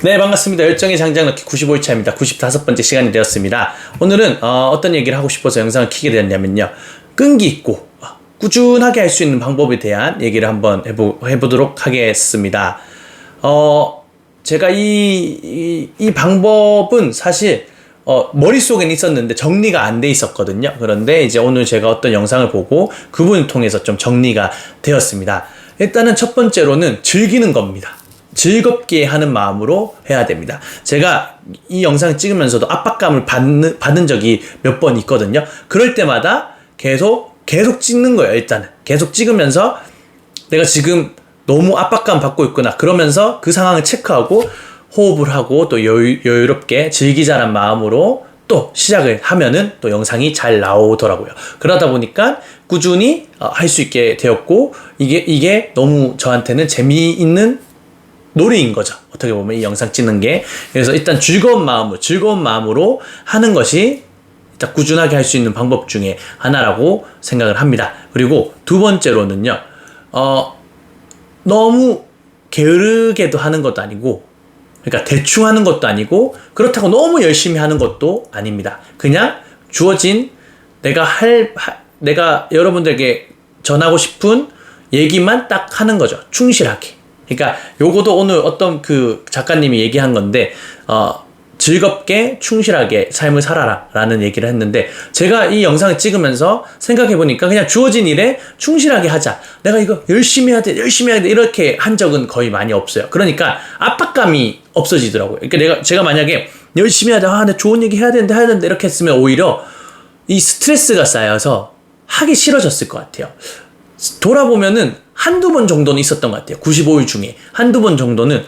네, 반갑습니다. 열정의 장장넣기 95일차입니다. 95번째 시간이 되었습니다. 오늘은 어떤 얘기를 하고 싶어서 영상을 켜게 되었냐면요, 끈기 있고 꾸준하게 할 수 있는 방법에 대한 얘기를 한번 해보도록 하겠습니다. 제가 이 방법은 사실 머릿속에는 있었는데 정리가 안 돼 있었거든요. 그런데 이제 오늘 제가 어떤 영상을 보고 그분을 통해서 좀 정리가 되었습니다. 일단은 첫 번째로는 즐기는 겁니다. 즐겁게 하는 마음으로 해야 됩니다. 제가 이 영상을 찍으면서도 압박감을 받는 적이 몇 번 있거든요. 그럴 때마다 계속 찍는 거예요. 일단은 계속 찍으면서 내가 지금 너무 압박감 받고 있구나, 그러면서 그 상황을 체크하고 호흡을 하고 또 여유롭게 즐기자는 마음으로 또 시작을 하면은 또 영상이 잘 나오더라고요. 그러다 보니까 꾸준히 할 수 있게 되었고, 이게 너무 저한테는 재미있는 놀이인 거죠. 어떻게 보면 이 영상 찍는 게. 그래서 일단 즐거운 마음으로 하는 것이 일단 꾸준하게 할 수 있는 방법 중에 하나라고 생각을 합니다. 그리고 두 번째로는요, 너무 게으르게도 하는 것도 아니고, 그러니까 대충 하는 것도 아니고, 그렇다고 너무 열심히 하는 것도 아닙니다. 그냥 주어진 내가 여러분들에게 전하고 싶은 얘기만 딱 하는 거죠. 충실하게. 그러니까 요거도 오늘 어떤 그 작가님이 얘기한 건데, 즐겁게 충실하게 삶을 살아라 라는 얘기를 했는데, 제가 이 영상을 찍으면서 생각해보니까 그냥 주어진 일에 충실하게 하자, 내가 이거 열심히 해야 돼 이렇게 한 적은 거의 많이 없어요. 그러니까 압박감이 없어지더라고요. 그러니까 제가 만약에 열심히 하자, 내 좋은 얘기 해야 되는데 이렇게 했으면 오히려 이 스트레스가 쌓여서 하기 싫어졌을 것 같아요. 돌아보면은 한두 번 정도는 있었던 것 같아요. 95일 중에 한두 번 정도는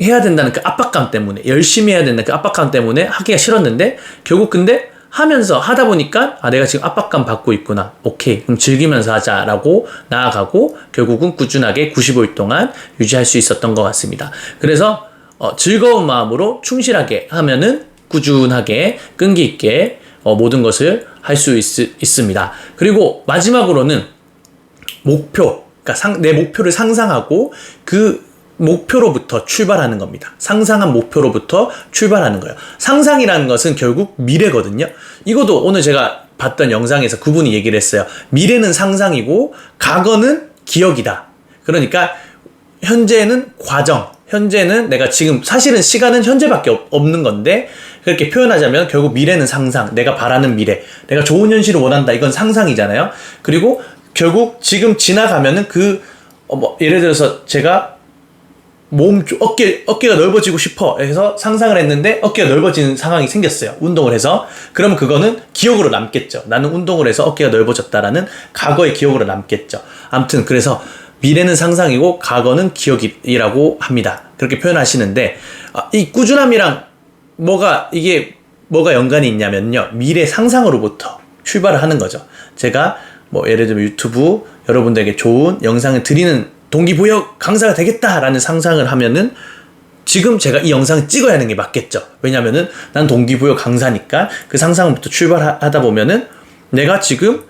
해야 된다는 그 압박감 때문에, 열심히 해야 된다는 그 압박감 때문에 하기가 싫었는데, 결국 근데 하다 보니까 내가 지금 압박감 받고 있구나, 오케이, 그럼 즐기면서 하자라고 나아가고 결국은 꾸준하게 95일 동안 유지할 수 있었던 것 같습니다. 그래서 즐거운 마음으로 충실하게 하면은 꾸준하게 끈기 있게 모든 것을 할 수 있습니다. 그리고 마지막으로는 그러니까 내 목표를 상상하고 그 목표로부터 출발하는 겁니다. 상상한 목표로부터 출발하는 거예요. 상상이라는 것은 결국 미래거든요. 이것도 오늘 제가 봤던 영상에서 그분이 얘기를 했어요. 미래는 상상이고 과거는 기억이다. 그러니까 현재는 과정, 현재는 내가 지금, 사실은 시간은 현재밖에 없는 건데, 그렇게 표현하자면 결국 미래는 상상, 내가 바라는 미래, 내가 좋은 현실을 원한다, 이건 상상이잖아요. 그리고 결국 지금 지나가면은 예를 들어서 제가 어깨가 넓어지고 싶어 해서 상상을 했는데 어깨가 넓어지는 상황이 생겼어요. 운동을 해서. 그러면 그거는 기억으로 남겠죠. 나는 운동을 해서 어깨가 넓어졌다라는 과거의 기억으로 남겠죠. 아무튼 그래서 미래는 상상이고 과거는 기억이라고 합니다. 그렇게 표현하시는데, 이 꾸준함이랑 뭐가 연관이 있냐면요, 미래 상상으로부터 출발을 하는 거죠. 제가 예를 들면 유튜브 여러분들에게 좋은 영상을 드리는 동기부여 강사가 되겠다라는 상상을 하면은 지금 제가 이 영상을 찍어야 하는 게 맞겠죠. 왜냐면은 난 동기부여 강사니까 그 상상부터 출발하다 보면은 내가 지금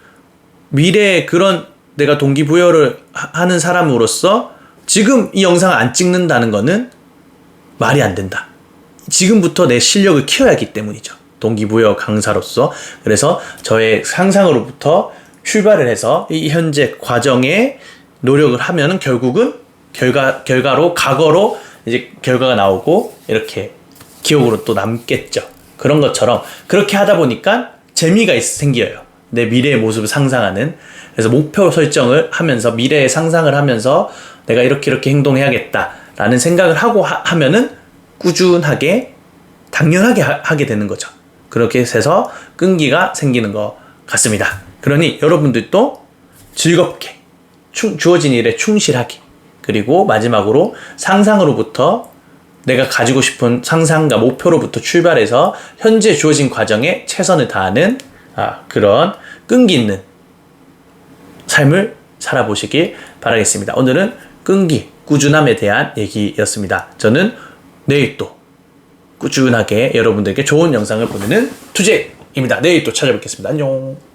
미래에 그런 내가 동기부여를 하는 사람으로서 지금 이 영상을 안 찍는다는 거는 말이 안 된다. 지금부터 내 실력을 키워야 하기 때문이죠. 동기부여 강사로서. 그래서 저의 상상으로부터 출발을 해서 이 현재 과정에 노력을 하면은 결국은 결과로, 과거로 이제 결과가 나오고 이렇게 기억으로 또 남겠죠. 그런 것처럼 그렇게 하다 보니까 재미가 생겨요. 내 미래의 모습을 상상하는. 그래서 목표 설정을 하면서, 미래의 상상을 하면서 내가 이렇게 행동해야겠다라는 생각을 하고 하면은 꾸준하게, 당연하게 하게 되는 거죠. 그렇게 해서 끈기가 생기는 것 같습니다. 그러니 여러분들도 즐겁게 주어진 일에 충실하게, 그리고 마지막으로 상상으로부터, 내가 가지고 싶은 상상과 목표로부터 출발해서 현재 주어진 과정에 최선을 다하는 그런 끈기 있는 삶을 살아보시길 바라겠습니다. 오늘은 끈기, 꾸준함에 대한 얘기였습니다. 저는 내일 또 꾸준하게 여러분들에게 좋은 영상을 보내는 투제입니다. 내일 또 찾아뵙겠습니다. 안녕.